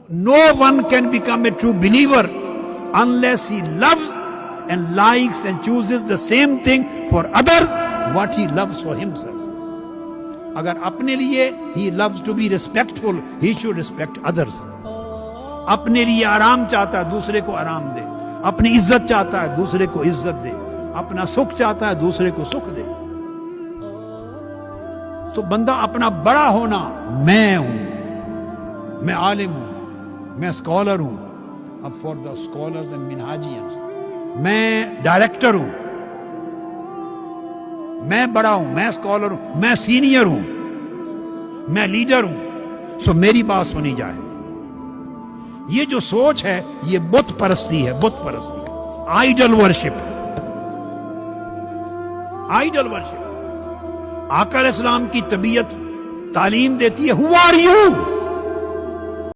No one can become a true believer unless he loves and likes and chooses the same thing for others what he loves for himself. اگر اپنے لیے he loves to be respectful, he should respect others. اپنے لیے آرام چاہتا ہے دوسرے کو آرام دے، اپنی عزت چاہتا ہے دوسرے کو عزت دے، اپنا سکھ چاہتا ہے دوسرے کو سکھ دے. تو بندہ اپنا بڑا ہونا، میں ہوں، میں عالم ہوں، میں اسکالر ہوں. اب فار دا اسکالرز اینڈ منہاجیئنز، میں ڈائریکٹر ہوں، میں بڑا ہوں، میں اسکالر ہوں، میں سینئر ہوں، میں لیڈر ہوں، سو میری بات سنی جائے. یہ جو سوچ ہے یہ بت پرستی ہے، بت پرستی، آئیڈل ورشپ، آئیڈل ورشپ. آقا علیہ السلام کی طبیعت تعلیم دیتی ہے who are you؟